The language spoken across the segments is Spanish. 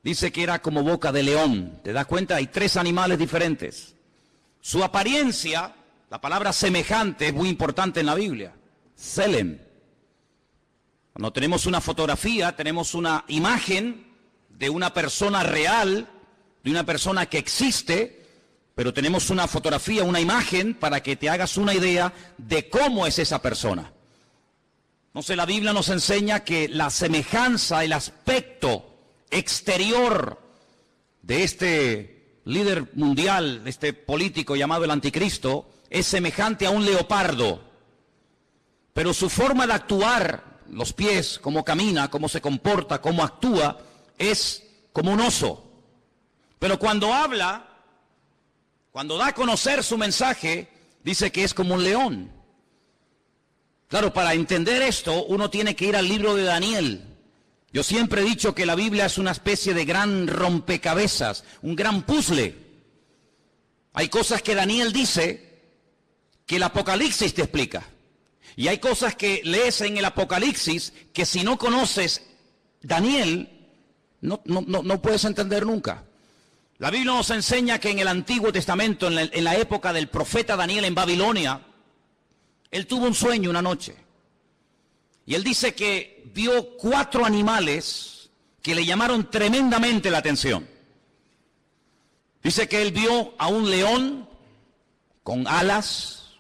Dice que era como boca de león. ¿Te das cuenta? Hay 3 animales diferentes. Su apariencia, la palabra semejante es muy importante en la Biblia. Selem. Cuando tenemos una fotografía, tenemos una imagen de una persona real, de una persona que existe, pero tenemos una fotografía, una imagen para que te hagas una idea de cómo es esa persona. Entonces la Biblia nos enseña que la semejanza, el aspecto exterior de este líder mundial, de este político llamado el Anticristo, es semejante a un leopardo. Pero su forma de actuar, los pies, cómo camina, cómo se comporta, cómo actúa, es como un oso. Pero cuando habla, cuando da a conocer su mensaje, dice que es como un león. Claro, para entender esto, uno tiene que ir al libro de Daniel. Yo siempre he dicho que la Biblia es una especie de gran rompecabezas, un gran puzzle. Hay cosas que Daniel dice que el Apocalipsis te explica. Y hay cosas que lees en el Apocalipsis que si no conoces Daniel, no puedes entender nunca. La Biblia nos enseña que en el Antiguo Testamento, en la época del profeta Daniel en Babilonia, él tuvo un sueño una noche. Y él dice que vio 4 animales que le llamaron tremendamente la atención. Dice que él vio a un león con alas.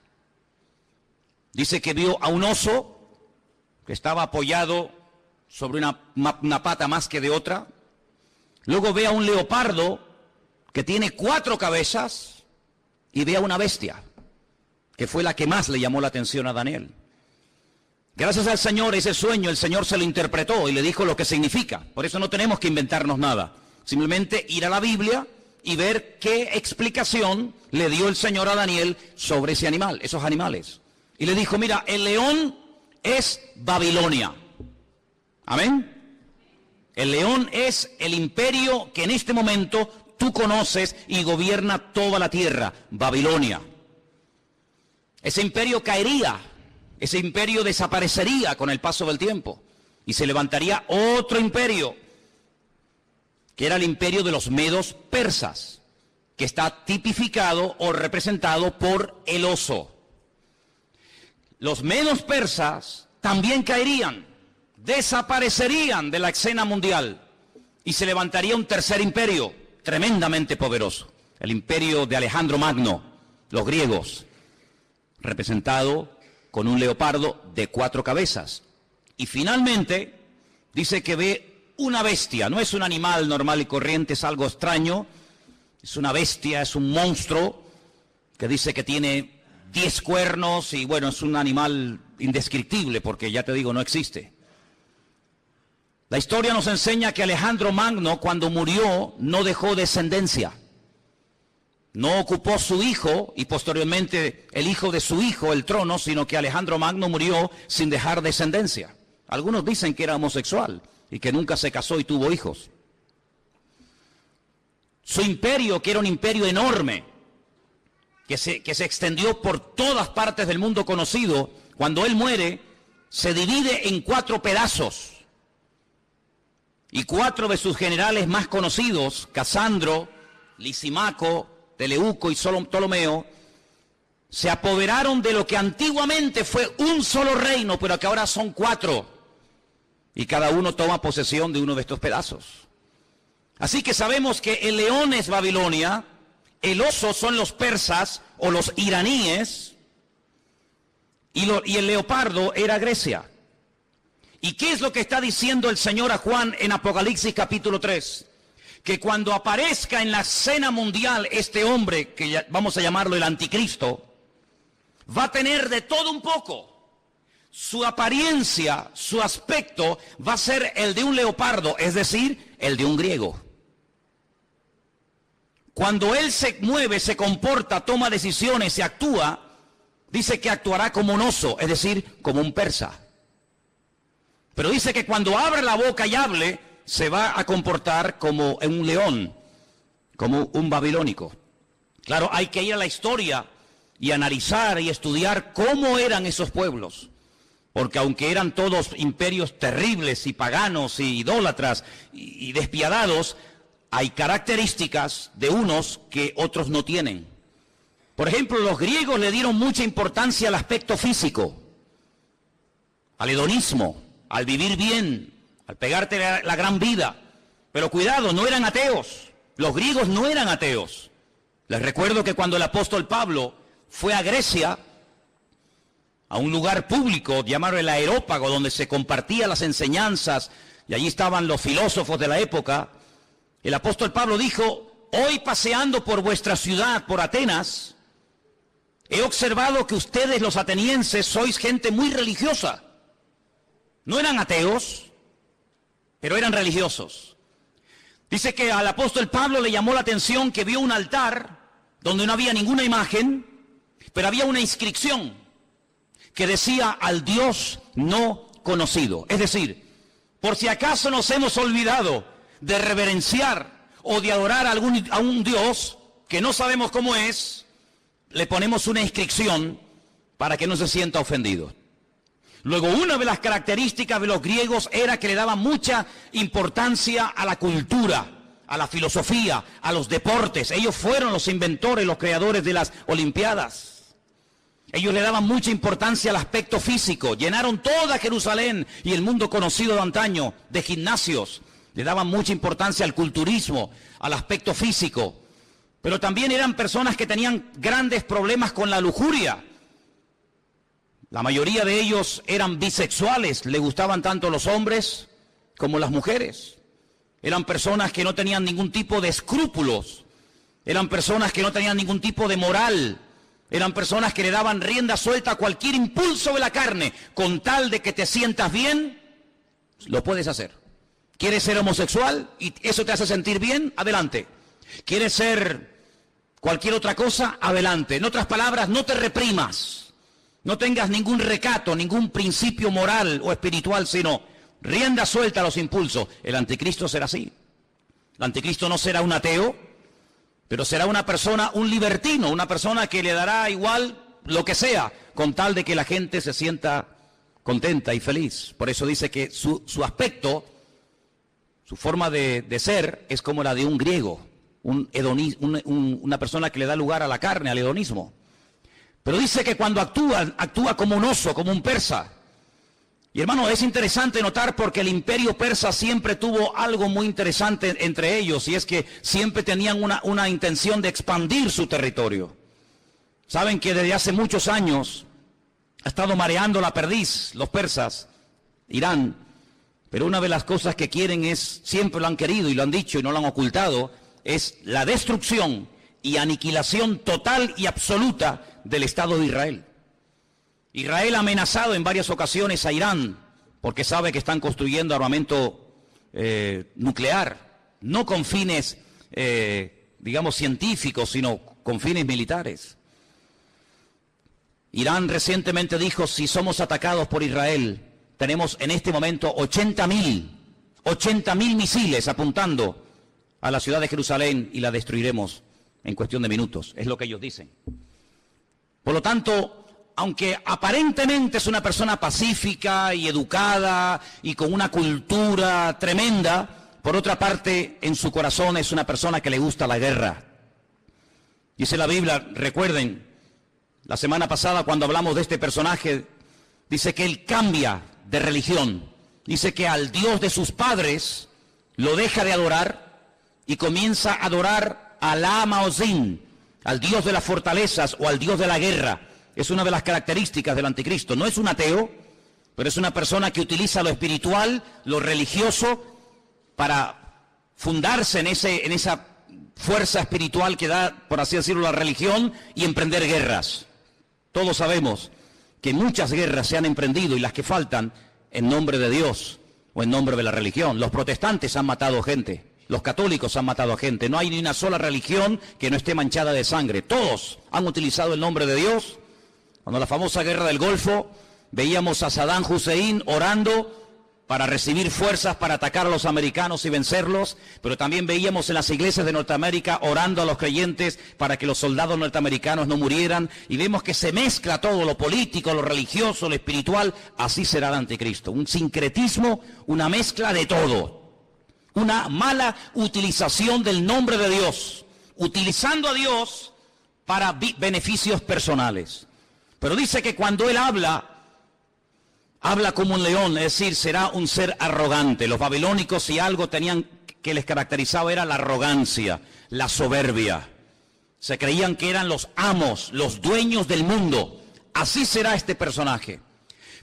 Dice que vio a un oso que estaba apoyado sobre una pata más que de otra. Luego ve a un leopardo que tiene 4 cabezas y ve a una bestia, que fue la que más le llamó la atención a Daniel. Gracias al Señor, ese sueño el Señor se lo interpretó y le dijo lo que significa. Por eso no tenemos que inventarnos nada. Simplemente ir a la Biblia y ver qué explicación le dio el Señor a Daniel sobre ese animal, esos animales. Y le dijo, mira, el león es Babilonia. Amén. El león es el imperio que en este momento tú conoces y gobierna toda la tierra, Babilonia. Ese imperio caería, ese imperio desaparecería con el paso del tiempo y se levantaría otro imperio, que era el imperio de los medos persas, que está tipificado o representado por el oso. Los medos persas también caerían, desaparecerían de la escena mundial y se levantaría un tercer imperio tremendamente poderoso, el imperio de Alejandro Magno, los griegos, representado con un leopardo de 4 cabezas. Y finalmente dice que ve una bestia, no es un animal normal y corriente, es algo extraño, es una bestia, es un monstruo que dice que tiene 10 cuernos y bueno, es un animal indescriptible porque ya te digo, no existe. La historia nos enseña que Alejandro Magno cuando murió no dejó descendencia. No ocupó su hijo y posteriormente el hijo de su hijo el trono, sino que Alejandro Magno murió sin dejar descendencia. Algunos dicen que era homosexual y que nunca se casó y tuvo hijos. Su imperio, que era un imperio enorme, que se extendió por todas partes del mundo conocido, cuando él muere, se divide en 4 pedazos. Y 4 de sus generales más conocidos, Casandro, Lisimaco, Teleuco y Ptolomeo, se apoderaron de lo que antiguamente fue un solo reino, pero que ahora son 4. Y cada uno toma posesión de uno de estos pedazos. Así que sabemos que el león es Babilonia, el oso son los persas o los iraníes, y el leopardo era Grecia. ¿Y qué es lo que está diciendo el Señor a Juan en Apocalipsis capítulo 3? Que cuando aparezca en la escena mundial este hombre, que vamos a llamarlo el Anticristo, va a tener de todo un poco. Su apariencia, su aspecto va a ser el de un leopardo, es decir, el de un griego. Cuando él se mueve, se comporta, toma decisiones y actúa, dice que actuará como un oso, es decir, como un persa. Pero dice que cuando abre la boca y hable, se va a comportar como un león, como un babilónico. Claro, hay que ir a la historia y analizar y estudiar cómo eran esos pueblos. Porque aunque eran todos imperios terribles y paganos y idólatras y despiadados, hay características de unos que otros no tienen. Por ejemplo, los griegos le dieron mucha importancia al aspecto físico, al hedonismo, al vivir bien, al pegarte la gran vida. Pero cuidado, no eran ateos. Los griegos no eran ateos. Les recuerdo que cuando el apóstol Pablo fue a Grecia, a un lugar público llamado el Areópago, donde se compartían las enseñanzas, y allí estaban los filósofos de la época, el apóstol Pablo dijo: hoy paseando por vuestra ciudad, por Atenas, he observado que ustedes los atenienses sois gente muy religiosa. No eran ateos, pero eran religiosos. Dice que al apóstol Pablo le llamó la atención que vio un altar donde no había ninguna imagen, pero había una inscripción que decía: al Dios no conocido. Es decir, por si acaso nos hemos olvidado de reverenciar o de adorar a un Dios que no sabemos cómo es, le ponemos una inscripción para que no se sienta ofendido. Luego, una de las características de los griegos era que le daban mucha importancia a la cultura, a la filosofía, a los deportes. Ellos fueron los inventores, los creadores de las Olimpiadas. Ellos le daban mucha importancia al aspecto físico. Llenaron toda Jerusalén y el mundo conocido de antaño de gimnasios. Le daban mucha importancia al culturismo, al aspecto físico. Pero también eran personas que tenían grandes problemas con la lujuria. La mayoría de ellos eran bisexuales, le gustaban tanto los hombres como las mujeres. Eran personas que no tenían ningún tipo de escrúpulos, eran personas que no tenían ningún tipo de moral, eran personas que le daban rienda suelta a cualquier impulso de la carne, con tal de que te sientas bien, lo puedes hacer. ¿Quieres ser homosexual y eso te hace sentir bien? Adelante. ¿Quieres ser cualquier otra cosa? Adelante. En otras palabras, no te reprimas. No tengas ningún recato, ningún principio moral o espiritual, sino rienda suelta a los impulsos. El anticristo será así. El anticristo no será un ateo, pero será una persona, un libertino, una persona que le dará igual lo que sea, con tal de que la gente se sienta contenta y feliz. Por eso dice que su aspecto, su forma de ser, es como la de un griego, una persona que le da lugar a la carne, al hedonismo. Pero dice que cuando actúa como un oso, como un persa. Y hermano, es interesante notar porque el imperio persa siempre tuvo algo muy interesante entre ellos, y es que siempre tenían una intención de expandir su territorio. Saben que desde hace muchos años ha estado mareando la perdiz, los persas, Irán, pero una de las cosas que quieren es, siempre lo han querido y lo han dicho y no lo han ocultado, es la destrucción y aniquilación total y absoluta del Estado de Israel. Israel ha amenazado en varias ocasiones a Irán porque sabe que están construyendo armamento nuclear, no con fines, digamos, científicos, sino con fines militares. Irán recientemente dijo: si somos atacados por Israel, tenemos en este momento 80.000 misiles apuntando a la ciudad de Jerusalén y la destruiremos en cuestión de minutos. Es lo que ellos dicen. Por lo tanto, aunque aparentemente es una persona pacífica y educada y con una cultura tremenda, por otra parte, en su corazón es una persona que le gusta la guerra. Dice la Biblia, recuerden, la semana pasada cuando hablamos de este personaje, dice que él cambia de religión. Dice que al Dios de sus padres lo deja de adorar y comienza a adorar a Alá Maozín, al Dios de las fortalezas o al Dios de la guerra. Es una de las características del anticristo. No es un ateo, pero es una persona que utiliza lo espiritual, lo religioso, para fundarse en esa fuerza espiritual que da, por así decirlo, la religión, y emprender guerras. Todos sabemos que muchas guerras se han emprendido, y las que faltan, en nombre de Dios o en nombre de la religión. Los protestantes han matado gente, los católicos han matado a gente. No hay ni una sola religión que no esté manchada de sangre. Todos han utilizado el nombre de Dios. Cuando la famosa guerra del Golfo, veíamos a Saddam Hussein orando para recibir fuerzas para atacar a los americanos y vencerlos, pero también veíamos en las iglesias de Norteamérica orando a los creyentes para que los soldados norteamericanos no murieran, y vemos que se mezcla todo, lo político, lo religioso, lo espiritual. Así será el anticristo, un sincretismo, una mezcla de todo, una mala utilización del nombre de Dios, utilizando a Dios para beneficios personales. Pero dice que cuando él habla como un león, es decir, será un ser arrogante. Los babilónicos, si algo tenían que les caracterizaba, era la arrogancia, la soberbia. Se creían que eran los amos, los dueños del mundo. Así será este personaje.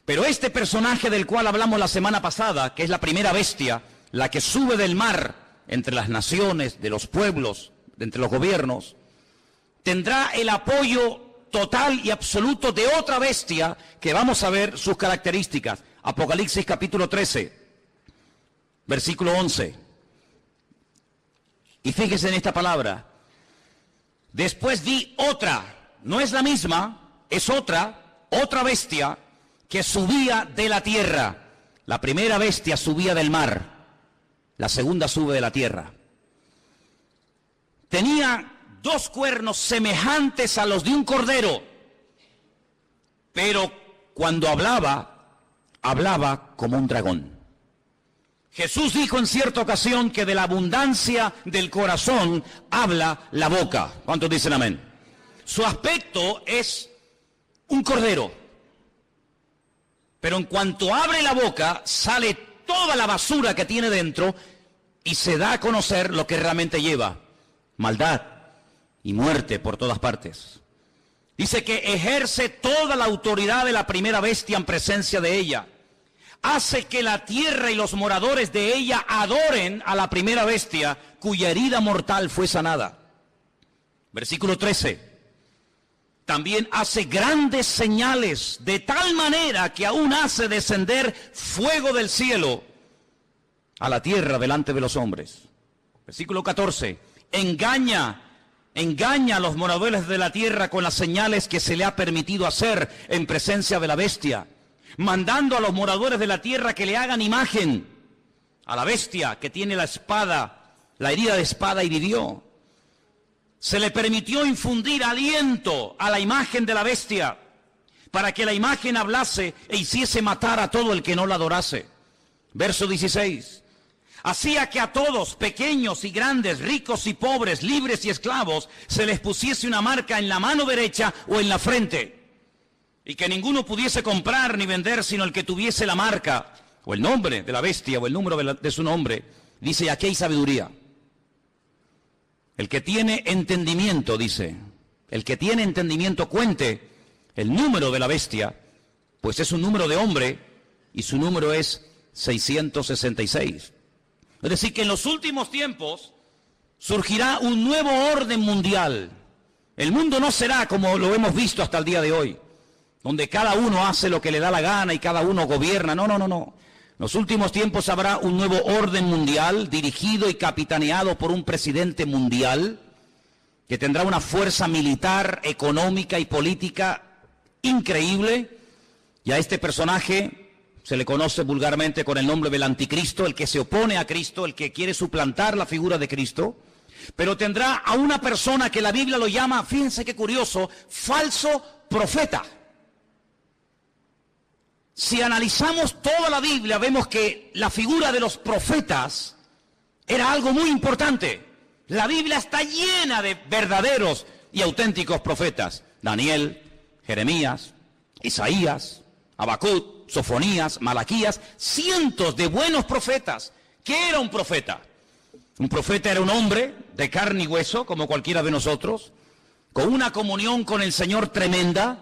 Pero este personaje del cual hablamos la semana pasada, que es la primera bestia, la que sube del mar entre las naciones, de los pueblos, entre los gobiernos, tendrá el apoyo total y absoluto de otra bestia que vamos a ver sus características. Apocalipsis capítulo 13, versículo 11. Y fíjese en esta palabra. Después vi otra, no es la misma, es otra bestia que subía de la tierra. La primera bestia subía del mar, la segunda sube de la tierra. Tenía 2 cuernos semejantes a los de un cordero, pero cuando hablaba como un dragón. Jesús dijo en cierta ocasión que de la abundancia del corazón habla la boca. ¿Cuántos dicen amén? Su aspecto es un cordero, pero en cuanto abre la boca sale toda la basura que tiene dentro y se da a conocer lo que realmente lleva: maldad y muerte por todas partes. Dice que ejerce toda la autoridad de la primera bestia en presencia de ella. Hace que la tierra y los moradores de ella adoren a la primera bestia, cuya herida mortal fue sanada. Versículo 13. También hace grandes señales, de tal manera que aún hace descender fuego del cielo a la tierra delante de los hombres. Versículo 14. Engaña a los moradores de la tierra con las señales que se le ha permitido hacer en presencia de la bestia, mandando a los moradores de la tierra que le hagan imagen a la bestia que tiene la espada, la herida de espada, y vivió. Se le permitió infundir aliento a la imagen de la bestia, para que la imagen hablase e hiciese matar a todo el que no la adorase. Verso 16. Hacía que a todos, pequeños y grandes, ricos y pobres, libres y esclavos, se les pusiese una marca en la mano derecha o en la frente, y que ninguno pudiese comprar ni vender sino el que tuviese la marca, o el nombre de la bestia, o el número de su nombre. Dice, aquí hay sabiduría. El que tiene entendimiento, dice, el que tiene entendimiento cuente el número de la bestia, pues es un número de hombre, y su número es 666. Es decir, que en los últimos tiempos surgirá un nuevo orden mundial. El mundo no será como lo hemos visto hasta el día de hoy, donde cada uno hace lo que le da la gana y cada uno gobierna. No. En los últimos tiempos habrá un nuevo orden mundial dirigido y capitaneado por un presidente mundial que tendrá una fuerza militar, económica y política increíble. Y a este personaje se le conoce vulgarmente con el nombre del anticristo, el que se opone a Cristo, el que quiere suplantar la figura de Cristo. Pero tendrá a una persona que la Biblia lo llama, fíjense qué curioso, falso profeta. Si analizamos toda la Biblia, vemos que la figura de los profetas era algo muy importante. La Biblia está llena de verdaderos y auténticos profetas. Daniel, Jeremías, Isaías, Habacuc, Sofonías, Malaquías, cientos de buenos profetas. ¿Qué era un profeta? Un profeta era un hombre de carne y hueso, como cualquiera de nosotros, con una comunión con el Señor tremenda,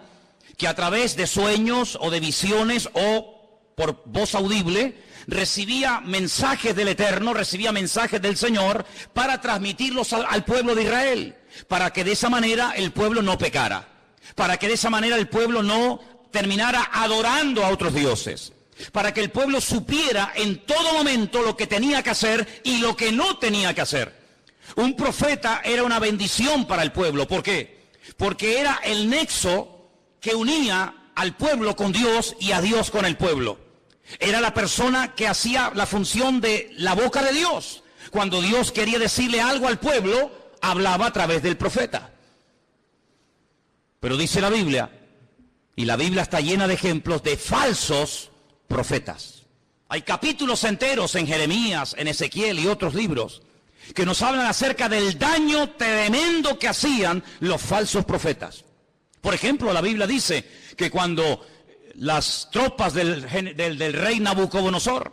que a través de sueños o de visiones o por voz audible recibía mensajes del Eterno, recibía mensajes del Señor para transmitirlos al pueblo de Israel, para que de esa manera el pueblo no pecara, para que de esa manera el pueblo no terminara adorando a otros dioses, para que el pueblo supiera en todo momento lo que tenía que hacer y lo que no tenía que hacer. Un profeta era una bendición para el pueblo. ¿Por qué? Porque era el nexo que unía al pueblo con Dios y a Dios con el pueblo. Era la persona que hacía la función de la boca de Dios. Cuando Dios quería decirle algo al pueblo, hablaba a través del profeta. Pero dice la Biblia, y la Biblia está llena de ejemplos de falsos profetas. Hay capítulos enteros en Jeremías, en Ezequiel y otros libros que nos hablan acerca del daño tremendo que hacían los falsos profetas. Por ejemplo, la Biblia dice que cuando las tropas del rey Nabucodonosor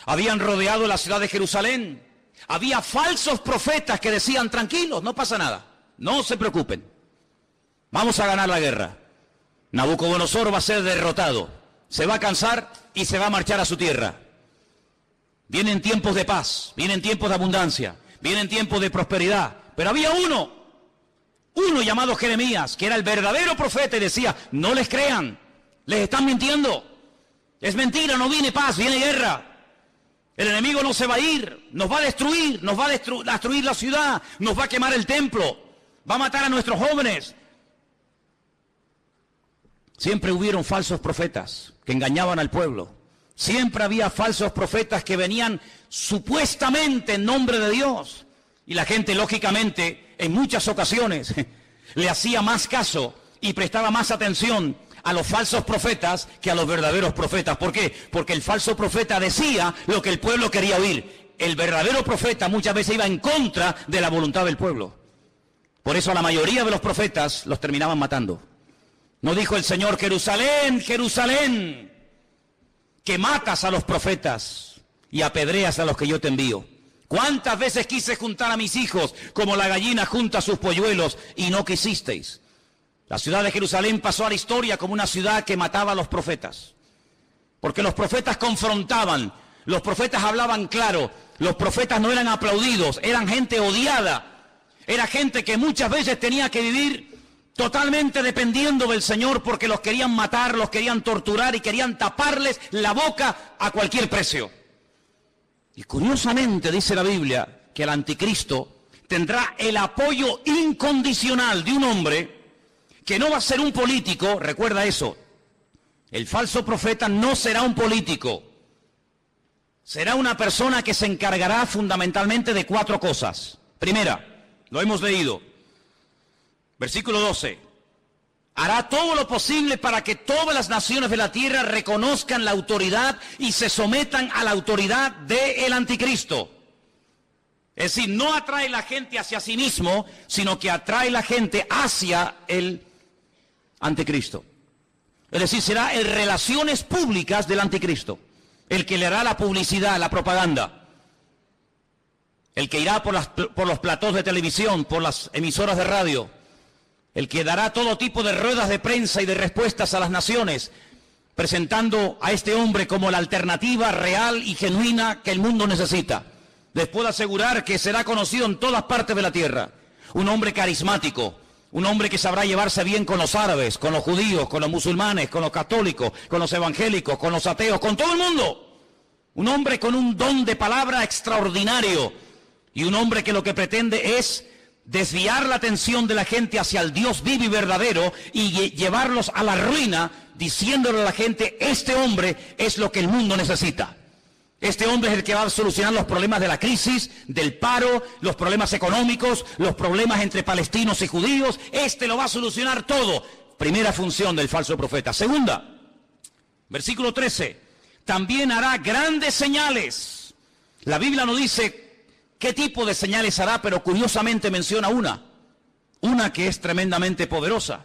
habían rodeado la ciudad de Jerusalén, había falsos profetas que decían: tranquilos, no pasa nada, no se preocupen, vamos a ganar la guerra. Nabucodonosor va a ser derrotado, se va a cansar y se va a marchar a su tierra. Vienen tiempos de paz, vienen tiempos de abundancia, vienen tiempos de prosperidad. Pero había uno llamado Jeremías, que era el verdadero profeta, y decía: no les crean, les están mintiendo. Es mentira, no viene paz, viene guerra. El enemigo no se va a ir, nos va a destruir, nos va a destruir la ciudad, nos va a quemar el templo, va a matar a nuestros jóvenes. Siempre hubieron falsos profetas que engañaban al pueblo. Siempre había falsos profetas que venían supuestamente en nombre de Dios. Y la gente, lógicamente, en muchas ocasiones, le hacía más caso y prestaba más atención a los falsos profetas que a los verdaderos profetas. ¿Por qué? Porque el falso profeta decía lo que el pueblo quería oír. El verdadero profeta muchas veces iba en contra de la voluntad del pueblo. Por eso a la mayoría de los profetas los terminaban matando. ¿No dijo el Señor: Jerusalén, Jerusalén, que matas a los profetas y apedreas a los que yo te envío? ¿Cuántas veces quise juntar a mis hijos como la gallina junta sus polluelos y no quisisteis? La ciudad de Jerusalén pasó a la historia como una ciudad que mataba a los profetas. Porque los profetas confrontaban, los profetas hablaban claro, los profetas no eran aplaudidos, eran gente odiada, era gente que muchas veces tenía que vivir totalmente dependiendo del Señor, porque los querían matar, los querían torturar y querían taparles la boca a cualquier precio. Y curiosamente dice la Biblia que el anticristo tendrá el apoyo incondicional de un hombre que no va a ser un político. Recuerda eso, el falso profeta no será un político, será una persona que se encargará fundamentalmente de 4 cosas. Primera, lo hemos leído, versículo 12, hará todo lo posible para que todas las naciones de la tierra reconozcan la autoridad y se sometan a la autoridad del anticristo. Es decir, no atrae la gente hacia sí mismo, sino que atrae la gente hacia el anticristo. Es decir, será en relaciones públicas del anticristo, el que le hará la publicidad, la propaganda, el que irá por los platós de televisión, por las emisoras de radio, el que dará todo tipo de ruedas de prensa y de respuestas a las naciones, presentando a este hombre como la alternativa real y genuina que el mundo necesita. Les puedo asegurar que será conocido en todas partes de la tierra. Un hombre carismático, un hombre que sabrá llevarse bien con los árabes, con los judíos, con los musulmanes, con los católicos, con los evangélicos, con los ateos, con todo el mundo. Un hombre con un don de palabra extraordinario y un hombre que lo que pretende es desviar la atención de la gente hacia el Dios vivo y verdadero y llevarlos a la ruina, diciéndole a la gente: este hombre es lo que el mundo necesita. Este hombre es el que va a solucionar los problemas de la crisis, del paro, los problemas económicos, los problemas entre palestinos y judíos. Este lo va a solucionar todo. Primera función del falso profeta. Segunda, versículo 13, también hará grandes señales. La Biblia no dice qué tipo de señales hará, pero curiosamente menciona una que es tremendamente poderosa.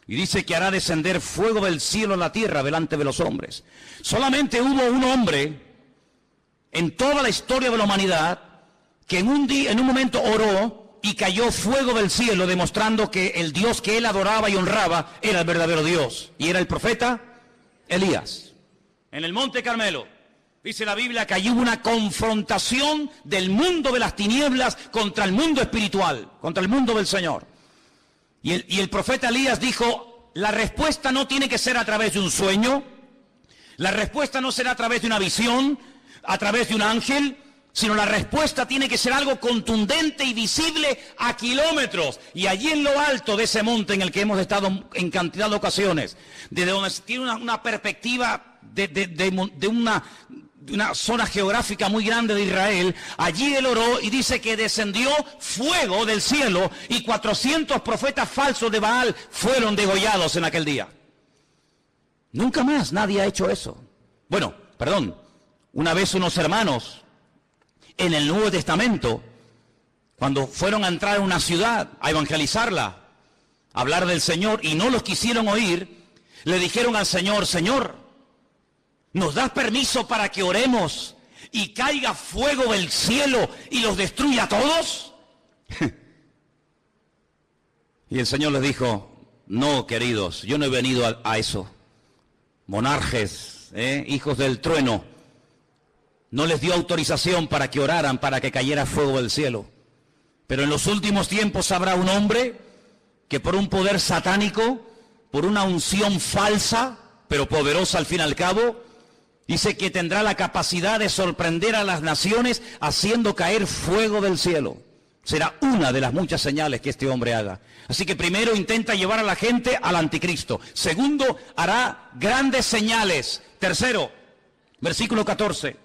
Y dice que hará descender fuego del cielo a la tierra delante de los hombres. Solamente hubo un hombre en toda la historia de la humanidad que en un momento oró y cayó fuego del cielo, demostrando que el Dios que él adoraba y honraba era el verdadero Dios, y era el profeta Elías. En el monte Carmelo, dice la Biblia, que allí hubo una confrontación del mundo de las tinieblas contra el mundo espiritual, contra el mundo del Señor. Y el profeta Elías dijo: la respuesta no tiene que ser a través de un sueño, la respuesta no será a través de una visión, a través de un ángel, sino la respuesta tiene que ser algo contundente y visible a kilómetros. Y allí en lo alto de ese monte en el que hemos estado en cantidad de ocasiones, desde donde se tiene una perspectiva de una zona geográfica muy grande de Israel, allí él oró y dice que descendió fuego del cielo y 400 profetas falsos de Baal fueron degollados en aquel día. Nunca más nadie ha hecho eso. Bueno, una vez unos hermanos en el Nuevo Testamento, cuando fueron a entrar a una ciudad, a evangelizarla, a hablar del Señor, y no los quisieron oír, le dijeron al Señor: Señor, ¿nos das permiso para que oremos y caiga fuego del cielo y los destruya a todos? Y el Señor les dijo: no, queridos, yo no he venido a eso. Monarjes, hijos del trueno, no les dio autorización para que oraran, para que cayera fuego del cielo. Pero en los últimos tiempos habrá un hombre que por un poder satánico, por una unción falsa, pero poderosa al fin y al cabo, dice que tendrá la capacidad de sorprender a las naciones haciendo caer fuego del cielo. Será una de las muchas señales que este hombre haga. Así que primero intenta llevar a la gente al anticristo. Segundo, hará grandes señales. Tercero, versículo 14.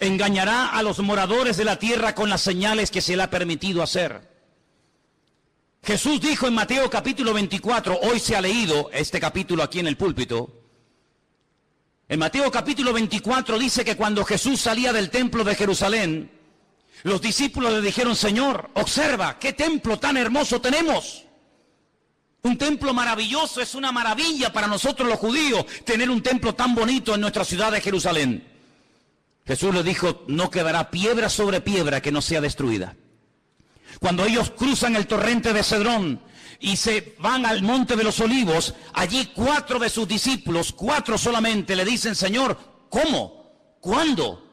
Engañará a los moradores de la tierra con las señales que se le ha permitido hacer. Jesús dijo en Mateo capítulo 24, hoy se ha leído este capítulo aquí en el púlpito. En Mateo capítulo 24 dice que cuando Jesús salía del templo de Jerusalén, los discípulos le dijeron: Señor, observa, qué templo tan hermoso tenemos. Un templo maravilloso, es una maravilla para nosotros los judíos tener un templo tan bonito en nuestra ciudad de Jerusalén. Jesús les dijo: no quedará piedra sobre piedra que no sea destruida. Cuando ellos cruzan el torrente de Cedrón y se van al monte de los olivos, allí 4 de sus discípulos, 4 solamente, le dicen: Señor, ¿cómo? ¿Cuándo?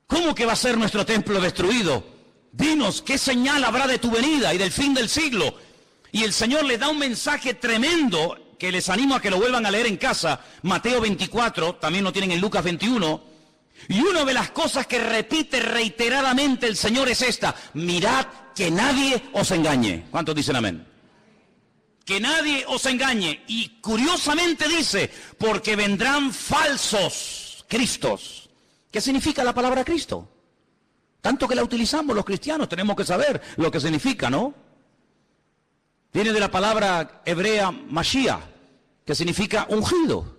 ¿Cómo que va a ser nuestro templo destruido? Dinos, ¿qué señal habrá de tu venida y del fin del siglo? Y el Señor les da un mensaje tremendo que les animo a que lo vuelvan a leer en casa. Mateo 24, también lo tienen en Lucas 21. Y una de las cosas que repite reiteradamente el Señor es esta: mirad que nadie os engañe. ¿Cuántos dicen amén? Que nadie os engañe. Y curiosamente dice: porque vendrán falsos cristos. ¿Qué significa la palabra Cristo? Tanto que la utilizamos los cristianos, tenemos que saber lo que significa, ¿no? Viene de la palabra hebrea Mashiach, que significa ungido.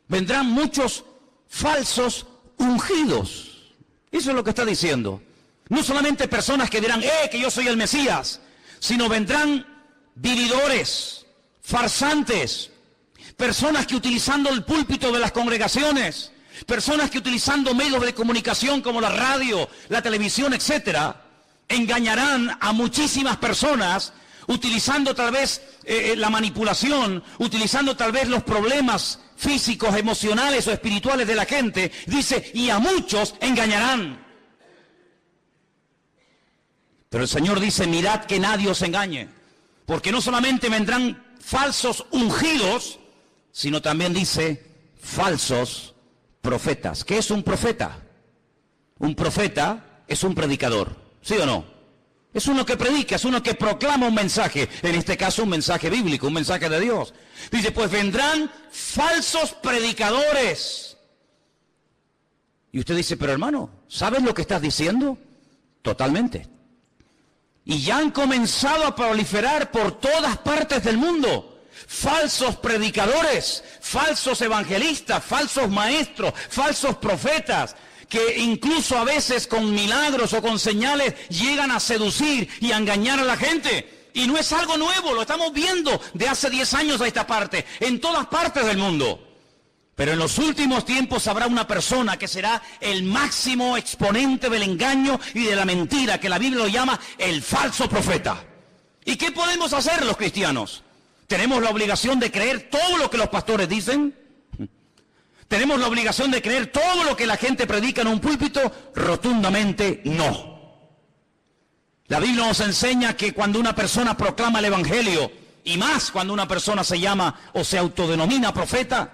Vendrán muchos falsos ungidos. Eso es lo que está diciendo. No solamente personas que dirán: que yo soy el Mesías, sino vendrán vividores, farsantes, personas que utilizando el púlpito de las congregaciones, personas que utilizando medios de comunicación como la radio, la televisión, etcétera, engañarán a muchísimas personas, utilizando tal vez la manipulación, utilizando tal vez los problemas físicos, emocionales o espirituales de la gente. Dice: y a muchos engañarán. Pero el Señor dice: mirad que nadie os engañe, porque no solamente vendrán falsos ungidos, sino también dice falsos profetas. ¿Qué es un profeta? Un profeta es un predicador, ¿sí o no? Es uno que predica, es uno que proclama un mensaje, en este caso un mensaje bíblico, un mensaje de Dios. Dice: pues vendrán falsos predicadores. Y usted dice: pero hermano, ¿sabes lo que estás diciendo? Totalmente. Y ya han comenzado a proliferar por todas partes del mundo falsos predicadores, falsos evangelistas, falsos maestros, falsos profetas, que incluso a veces con milagros o con señales llegan a seducir y a engañar a la gente. Y no es algo nuevo, lo estamos viendo de hace 10 años a esta parte, en todas partes del mundo. Pero en los últimos tiempos habrá una persona que será el máximo exponente del engaño y de la mentira, que la Biblia lo llama el falso profeta. ¿Y qué podemos hacer los cristianos? ¿Tenemos la obligación de creer todo lo que los pastores dicen? ¿Tenemos la obligación de creer todo lo que la gente predica en un púlpito? Rotundamente no. La Biblia nos enseña que cuando una persona proclama el Evangelio, y más cuando una persona se llama o se autodenomina profeta,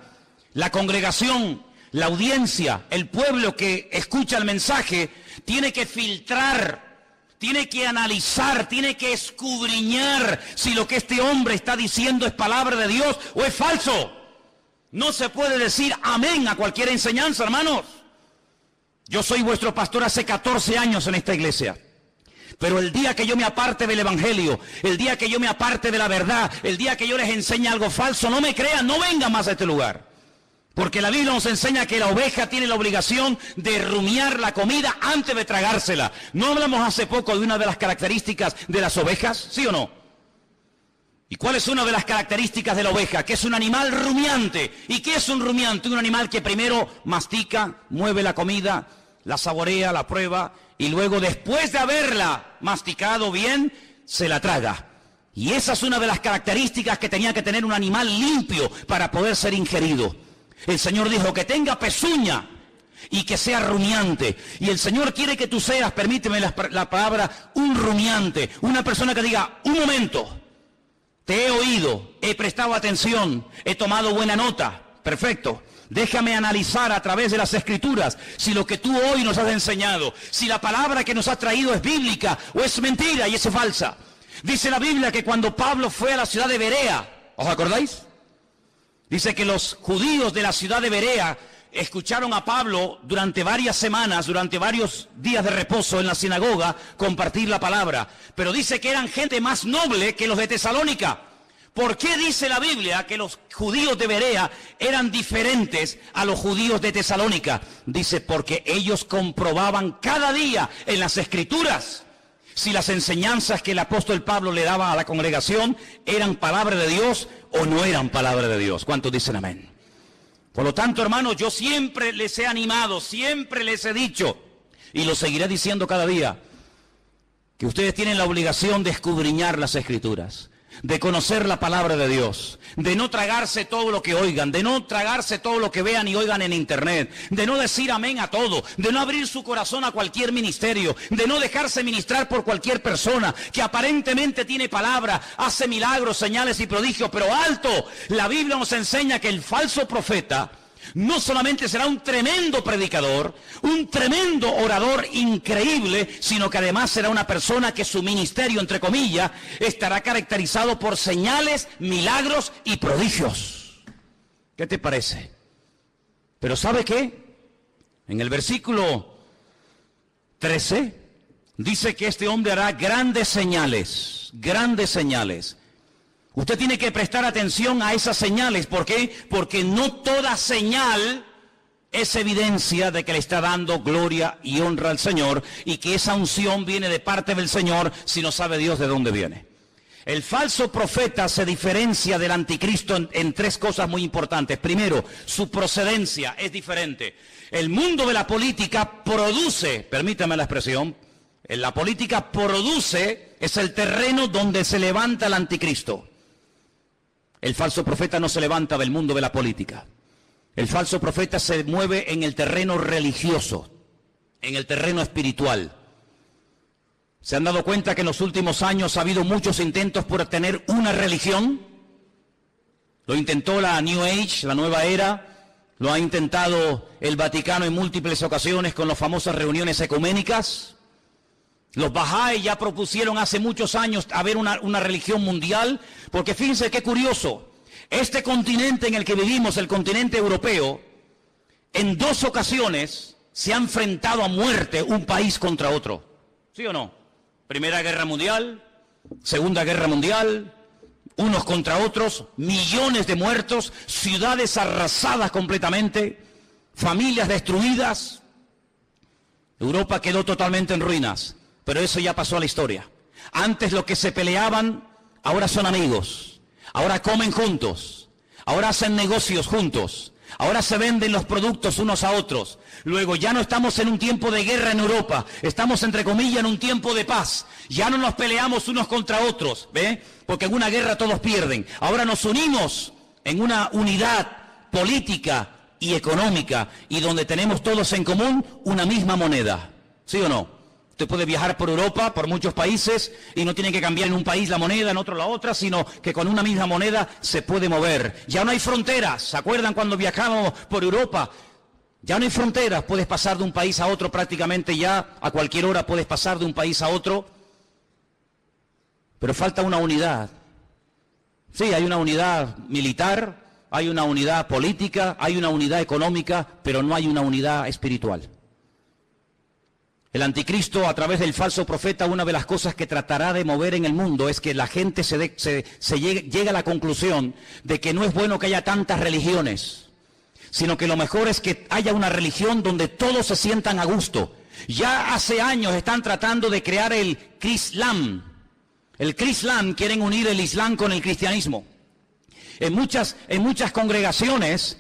la congregación, la audiencia, el pueblo que escucha el mensaje, tiene que filtrar, tiene que analizar, tiene que escudriñar si lo que este hombre está diciendo es palabra de Dios o es falso. No se puede decir amén a cualquier enseñanza, hermanos. Yo soy vuestro pastor hace 14 años en esta iglesia. Pero el día que yo me aparte del Evangelio, el día que yo me aparte de la verdad, el día que yo les enseñe algo falso, no me crean, no vengan más a este lugar. Porque la Biblia nos enseña que la oveja tiene la obligación de rumiar la comida antes de tragársela. ¿No hablamos hace poco de una de las características de las ovejas? ¿Sí o no? ¿Y cuál es una de las características de la oveja? Que es un animal rumiante. ¿Y qué es un rumiante? Un animal que primero mastica, mueve la comida, la saborea, la prueba, y luego, después de haberla masticado bien, se la traga. Y esa es una de las características que tenía que tener un animal limpio para poder ser ingerido. El Señor dijo que tenga pezuña y que sea rumiante. Y el Señor quiere que tú seas, permíteme la palabra, un rumiante. Una persona que diga, un momento, te he oído, he prestado atención, he tomado buena nota. Perfecto. Déjame analizar a través de las Escrituras si lo que tú hoy nos has enseñado, si la palabra que nos has traído es bíblica o es mentira y es falsa. Dice la Biblia que cuando Pablo fue a la ciudad de Berea, ¿os acordáis? Dice que los judíos de la ciudad de Berea escucharon a Pablo durante varias semanas, durante varios días de reposo en la sinagoga, compartir la palabra. Pero dice que eran gente más noble que los de Tesalónica. ¿Por qué dice la Biblia que los judíos de Berea eran diferentes a los judíos de Tesalónica? Dice, porque ellos comprobaban cada día en las Escrituras si las enseñanzas que el apóstol Pablo le daba a la congregación eran palabra de Dios o no eran palabra de Dios. ¿Cuántos dicen amén? Por lo tanto, hermanos, yo siempre les he animado, siempre les he dicho, y lo seguiré diciendo cada día, que ustedes tienen la obligación de escudriñar las Escrituras, de conocer la palabra de Dios, de no tragarse todo lo que oigan, de no tragarse todo lo que vean y oigan en internet, de no decir amén a todo, de no abrir su corazón a cualquier ministerio, de no dejarse ministrar por cualquier persona que aparentemente tiene palabra, hace milagros, señales y prodigios, pero alto, la Biblia nos enseña que el falso profeta no solamente será un tremendo predicador, un tremendo orador increíble, sino que además será una persona que su ministerio, entre comillas, estará caracterizado por señales, milagros y prodigios. ¿Qué te parece? Pero ¿sabe qué? En el versículo 13 dice que este hombre hará grandes señales, grandes señales. Usted tiene que prestar atención a esas señales. ¿Por qué? Porque no toda señal es evidencia de que le está dando gloria y honra al Señor y que esa unción viene de parte del Señor si no sabe Dios de dónde viene. El falso profeta se diferencia del anticristo en tres cosas muy importantes. Primero, su procedencia es diferente. El mundo de la política produce, permítame la expresión, la política produce, es el terreno donde se levanta el anticristo. El falso profeta no se levanta del mundo de la política. El falso profeta se mueve en el terreno religioso, en el terreno espiritual. ¿Se han dado cuenta que en los últimos años ha habido muchos intentos por tener una religión? Lo intentó la New Age, la nueva era, lo ha intentado el Vaticano en múltiples ocasiones con las famosas reuniones ecuménicas. Los Bahá'í ya propusieron hace muchos años haber una religión mundial, porque fíjense qué curioso, este continente en el que vivimos, el continente europeo, en dos ocasiones se ha enfrentado a muerte un país contra otro. ¿Sí o no? Primera Guerra Mundial, Segunda Guerra Mundial, unos contra otros, millones de muertos, ciudades arrasadas completamente, familias destruidas. Europa quedó totalmente en ruinas. Pero eso ya pasó a la historia. Antes los que se peleaban, ahora son amigos. Ahora comen juntos. Ahora hacen negocios juntos. Ahora se venden los productos unos a otros. Luego ya no estamos en un tiempo de guerra en Europa. Estamos, entre comillas, en un tiempo de paz. Ya no nos peleamos unos contra otros. ¿Ve? Porque en una guerra todos pierden. Ahora nos unimos en una unidad política y económica. Y donde tenemos todos en común una misma moneda. ¿Sí o no? Usted puede viajar por Europa, por muchos países, y no tiene que cambiar en un país la moneda, en otro la otra, sino que con una misma moneda se puede mover. Ya no hay fronteras. ¿Se acuerdan cuando viajamos por Europa? Ya no hay fronteras. Puedes pasar de un país a otro prácticamente ya, a cualquier hora puedes pasar de un país a otro. Pero falta una unidad. Sí, hay una unidad militar, hay una unidad política, hay una unidad económica, pero no hay una unidad espiritual. El anticristo, a través del falso profeta, una de las cosas que tratará de mover en el mundo es que la gente llegue a la conclusión de que no es bueno que haya tantas religiones, sino que lo mejor es que haya una religión donde todos se sientan a gusto. Ya hace años están tratando de crear el Crislam. El Crislam, quieren unir el Islam con el cristianismo. En muchas congregaciones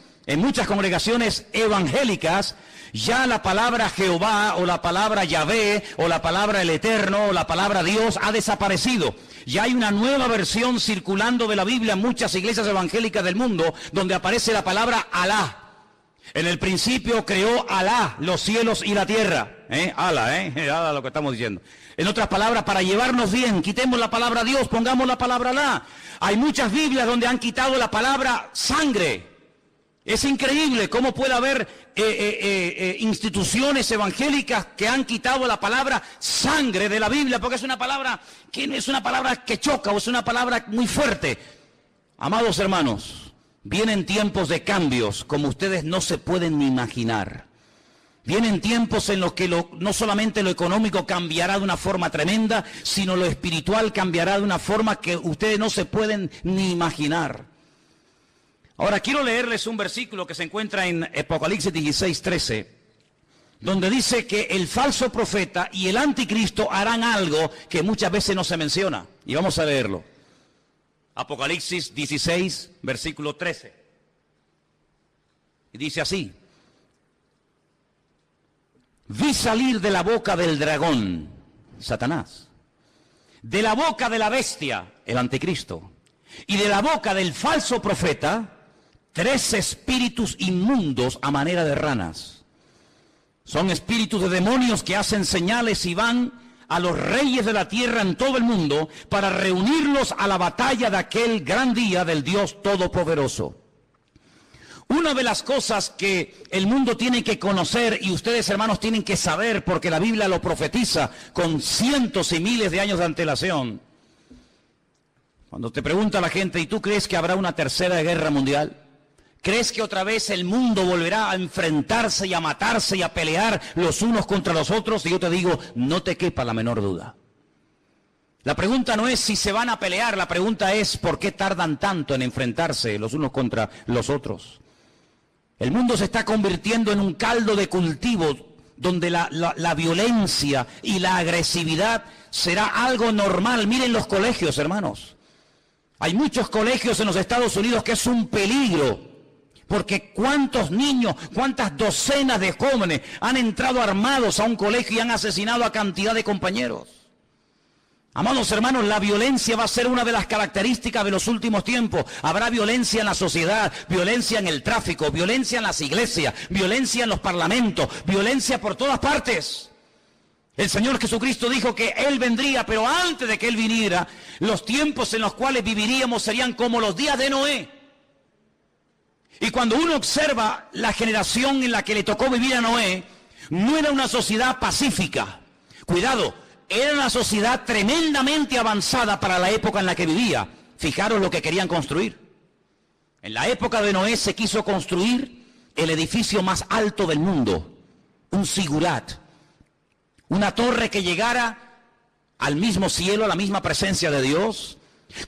evangélicas, ya la palabra Jehová o la palabra Yahvé o la palabra el Eterno o la palabra Dios ha desaparecido. Ya hay una nueva versión circulando de la Biblia en muchas iglesias evangélicas del mundo donde aparece la palabra Alá. En el principio creó Alá los cielos y la tierra. Alá lo que estamos diciendo. En otras palabras, para llevarnos bien, quitemos la palabra Dios, pongamos la palabra Alá. Hay muchas Biblias donde han quitado la palabra sangre. Es increíble cómo puede haber instituciones evangélicas que han quitado la palabra sangre de la Biblia, porque es una palabra que no es una palabra que choca o es una palabra muy fuerte. Amados hermanos, vienen tiempos de cambios como ustedes no se pueden ni imaginar. Vienen tiempos en los que no solamente lo económico cambiará de una forma tremenda, sino lo espiritual cambiará de una forma que ustedes no se pueden ni imaginar. Ahora quiero leerles un versículo que se encuentra en Apocalipsis 16:13, donde dice que el falso profeta y el anticristo harán algo que muchas veces no se menciona. Y vamos a leerlo. Apocalipsis 16, versículo 13. Y dice así: vi salir de la boca del dragón, Satanás, de la boca de la bestia, el anticristo, y de la boca del falso profeta, 3 espíritus inmundos a manera de ranas. Son espíritus de demonios que hacen señales y van a los reyes de la tierra en todo el mundo para reunirlos a la batalla de aquel gran día del Dios Todopoderoso. Una de las cosas que el mundo tiene que conocer y ustedes, hermanos, tienen que saber, porque la Biblia lo profetiza con cientos y miles de años de antelación. Cuando te pregunta la gente, ¿y tú crees que habrá una tercera guerra mundial? ¿Crees que otra vez el mundo volverá a enfrentarse y a matarse y a pelear los unos contra los otros? Y yo te digo, no te quepa la menor duda. La pregunta no es si se van a pelear, la pregunta es ¿por qué tardan tanto en enfrentarse los unos contra los otros? El mundo se está convirtiendo en un caldo de cultivo donde la violencia y la agresividad será algo normal. Miren los colegios, hermanos. Hay muchos colegios en los Estados Unidos que es un peligro. Porque cuántos niños, cuántas docenas de jóvenes han entrado armados a un colegio y han asesinado a cantidad de compañeros. Amados hermanos, la violencia va a ser una de las características de los últimos tiempos. Habrá violencia en la sociedad, violencia en el tráfico, violencia en las iglesias, violencia en los parlamentos, violencia por todas partes. El Señor Jesucristo dijo que Él vendría, pero antes de que Él viniera, los tiempos en los cuales viviríamos serían como los días de Noé. Y cuando uno observa la generación en la que le tocó vivir a Noé, no era una sociedad pacífica. Cuidado, era una sociedad tremendamente avanzada para la época en la que vivía. Fijaros lo que querían construir. En la época de Noé se quiso construir el edificio más alto del mundo, un sigurat, una torre que llegara al mismo cielo, a la misma presencia de Dios,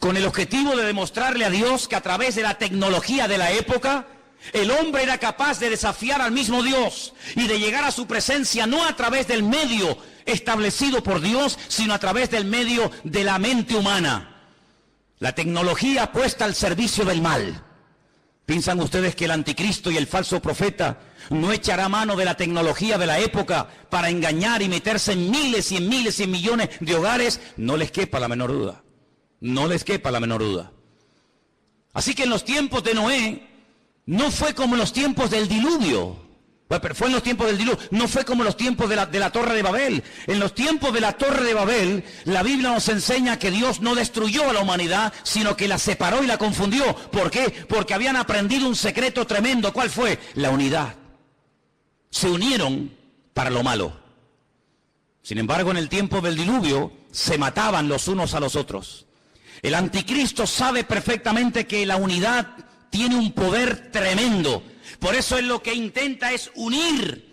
con el objetivo de demostrarle a Dios que a través de la tecnología de la época, el hombre era capaz de desafiar al mismo Dios y de llegar a su presencia no a través del medio establecido por Dios, sino a través del medio de la mente humana. La tecnología puesta al servicio del mal. ¿Piensan ustedes que el anticristo y el falso profeta no echará mano de la tecnología de la época para engañar y meterse en miles y en millones de hogares? No les quepa la menor duda. No les quepa la menor duda. Así que en los tiempos de Noé, no fue como en los tiempos del diluvio. Fue en los tiempos del diluvio, no fue como en los tiempos de la Torre de Babel. En los tiempos de la Torre de Babel, la Biblia nos enseña que Dios no destruyó a la humanidad, sino que la separó y la confundió. ¿Por qué? Porque habían aprendido un secreto tremendo. ¿Cuál fue? La unidad. Se unieron para lo malo. Sin embargo, en el tiempo del diluvio, se mataban los unos a los otros. El anticristo sabe perfectamente que la unidad tiene un poder tremendo. Por eso él lo que intenta es unir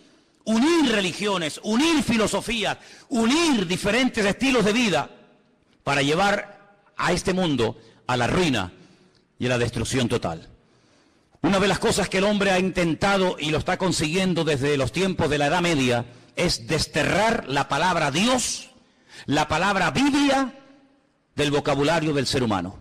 religiones, unir filosofías, unir diferentes estilos de vida para llevar a este mundo a la ruina y a la destrucción total. Una de las cosas que el hombre ha intentado y lo está consiguiendo desde los tiempos de la Edad Media es desterrar la palabra Dios, la palabra Biblia, del vocabulario del ser humano.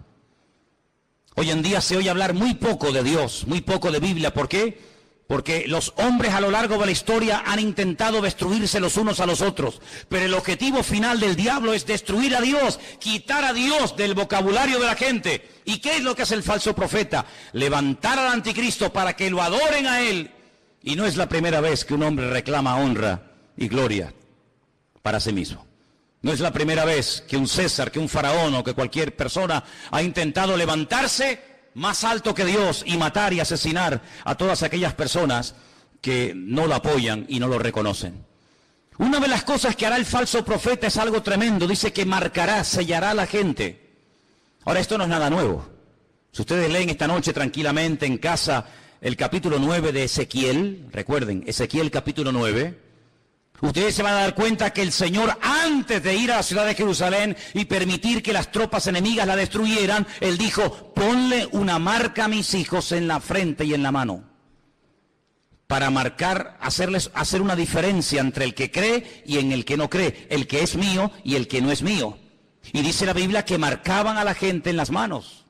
Hoy en día se oye hablar muy poco de Dios, muy poco de Biblia. ¿Por qué? Porque los hombres a lo largo de la historia han intentado destruirse los unos a los otros. Pero el objetivo final del diablo es destruir a Dios, quitar a Dios del vocabulario de la gente. ¿Y qué es lo que hace el falso profeta? Levantar al anticristo para que lo adoren a él. Y no es la primera vez que un hombre reclama honra y gloria para sí mismo. No es la primera vez que un César, que un faraón o que cualquier persona ha intentado levantarse más alto que Dios y matar y asesinar a todas aquellas personas que no lo apoyan y no lo reconocen. Una de las cosas que hará el falso profeta es algo tremendo. Dice que marcará, sellará a la gente. Ahora, esto no es nada nuevo. Si ustedes leen esta noche tranquilamente en casa el capítulo 9 de Ezequiel, recuerden, Ezequiel capítulo 9, ustedes se van a dar cuenta que el Señor, antes de ir a la ciudad de Jerusalén y permitir que las tropas enemigas la destruyeran, Él dijo: ponle una marca a mis hijos en la frente y en la mano. Para marcar, hacer una diferencia entre el que cree y en el que no cree, el que es mío y el que no es mío. Y dice la Biblia que marcaban a la gente en las manos.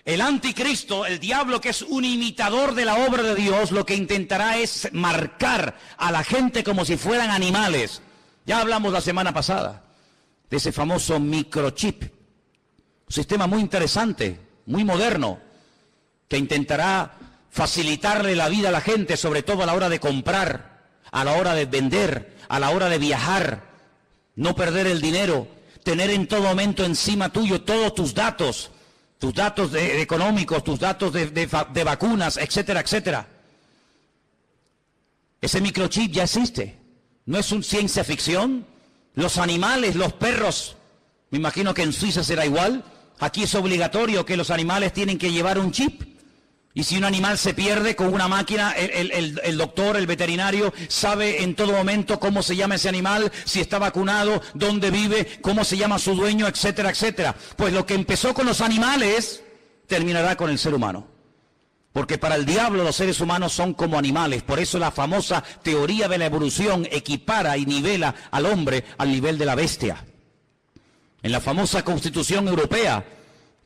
El anticristo, el diablo, que es un imitador de la obra de Dios, lo que intentará es marcar a la gente como si fueran animales. Ya hablamos la semana pasada de ese famoso microchip, un sistema muy interesante, muy moderno, que intentará facilitarle la vida a la gente, sobre todo a la hora de comprar, a la hora de vender, a la hora de viajar, no perder el dinero, tener en todo momento encima tuyo todos tus datos económicos, tus datos de vacunas, etcétera, etcétera. Ese microchip ya existe. No es una ciencia ficción. Los animales, los perros, me imagino que en Suiza será igual. Aquí es obligatorio que los animales tienen que llevar un chip. Y si un animal se pierde con una máquina, el doctor, el veterinario, sabe en todo momento cómo se llama ese animal, si está vacunado, dónde vive, cómo se llama su dueño, etcétera, etcétera. Pues lo que empezó con los animales, terminará con el ser humano. Porque para el diablo los seres humanos son como animales. Por eso la famosa teoría de la evolución equipara y nivela al hombre al nivel de la bestia. En la famosa Constitución Europea,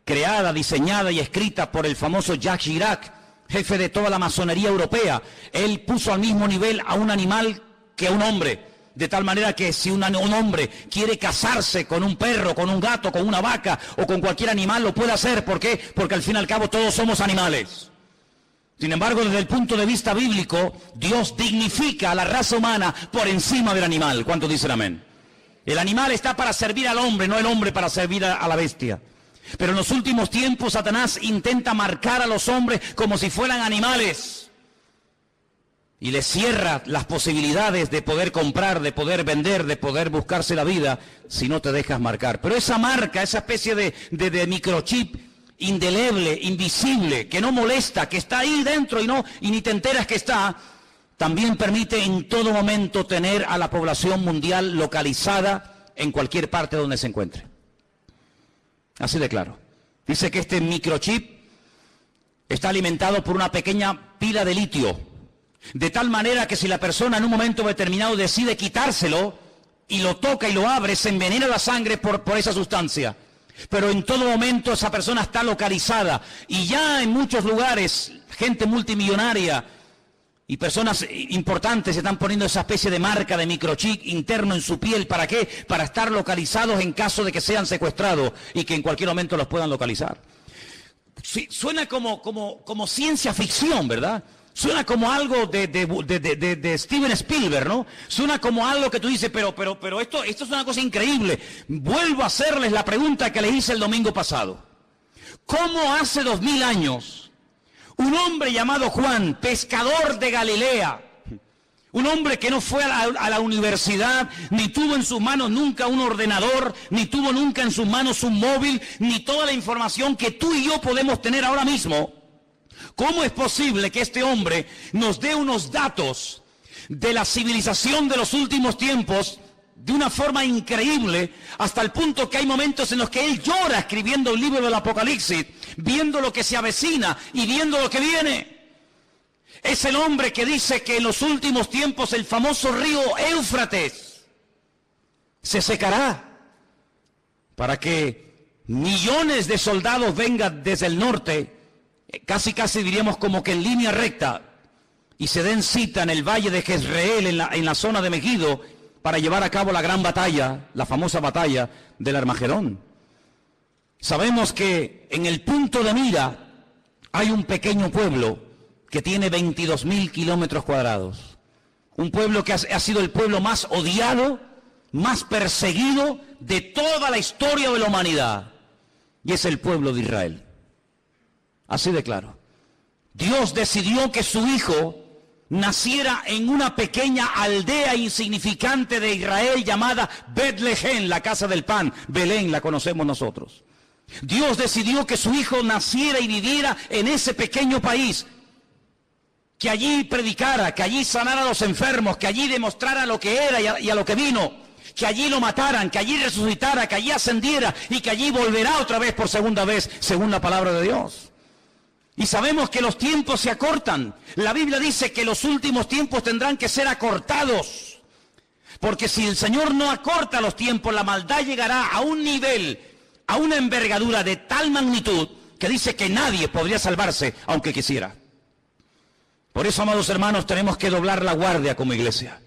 creada, diseñada y escrita por el famoso Jacques Chirac, jefe de toda la masonería europea, él puso al mismo nivel a un animal que a un hombre, de tal manera que si un hombre quiere casarse con un perro, con un gato, con una vaca o con cualquier animal, lo puede hacer. ¿Por qué? Porque al fin y al cabo todos somos animales. Sin embargo, desde el punto de vista bíblico, Dios dignifica a la raza humana por encima del animal. ¿Cuántos dicen amén? El animal está para servir al hombre, no el hombre para servir a la bestia. Pero en los últimos tiempos Satanás intenta marcar a los hombres como si fueran animales. Y les cierra las posibilidades de poder comprar, de poder vender, de poder buscarse la vida si no te dejas marcar. Pero esa marca, esa especie de microchip indeleble, invisible, que no molesta, que está ahí dentro y ni te enteras que está, también permite en todo momento tener a la población mundial localizada en cualquier parte donde se encuentre. Así de claro. Dice que este microchip está alimentado por una pequeña pila de litio, de tal manera que si la persona en un momento determinado decide quitárselo y lo toca y lo abre, se envenena la sangre por esa sustancia. Pero en todo momento esa persona está localizada. Y ya en muchos lugares, gente multimillonaria y personas importantes están poniendo esa especie de marca de microchip interno en su piel. ¿Para qué? Para estar localizados en caso de que sean secuestrados y que en cualquier momento los puedan localizar. Sí, suena como ciencia ficción, ¿verdad? Suena como algo de Steven Spielberg, ¿no? Suena como algo que tú dices, pero esto es una cosa increíble. Vuelvo a hacerles la pregunta que les hice el domingo pasado. ¿Cómo hace 2000 años un hombre llamado Juan, pescador de Galilea, un hombre que no fue a la universidad, ni tuvo en sus manos nunca un ordenador, ni tuvo nunca en sus manos un móvil, ni toda la información que tú y yo podemos tener ahora mismo? ¿Cómo es posible que este hombre nos dé unos datos de la civilización de los últimos tiempos de una forma increíble, hasta el punto que hay momentos en los que él llora escribiendo el libro del Apocalipsis, viendo lo que se avecina y viendo lo que viene. Es el hombre que dice que en los últimos tiempos el famoso río Éufrates se secará para que millones de soldados vengan desde el norte, casi diríamos como que en línea recta, y se den cita en el valle de Jezreel, en la zona de Megiddo, para llevar a cabo la gran batalla, la famosa batalla del Armagedón. Sabemos que en el punto de mira hay un pequeño pueblo que tiene 22.000 kilómetros cuadrados. Un pueblo que ha sido el pueblo más odiado, más perseguido de toda la historia de la humanidad. Y es el pueblo de Israel. Así de claro. Dios decidió que su hijo naciera en una pequeña aldea insignificante de Israel llamada Betlehem, la casa del pan. Belén la conocemos nosotros. Dios decidió que su hijo naciera y viviera en ese pequeño país, que allí predicara, que allí sanara a los enfermos, que allí demostrara lo que era y a lo que vino, que allí lo mataran, que allí resucitara, que allí ascendiera y que allí volverá otra vez por segunda vez, según la palabra de Dios. Y sabemos que los tiempos se acortan. La Biblia dice que los últimos tiempos tendrán que ser acortados, porque si el Señor no acorta los tiempos, la maldad llegará a un nivel, a una envergadura de tal magnitud, que dice que nadie podría salvarse aunque quisiera. Por eso, amados hermanos, tenemos que doblar la guardia como iglesia.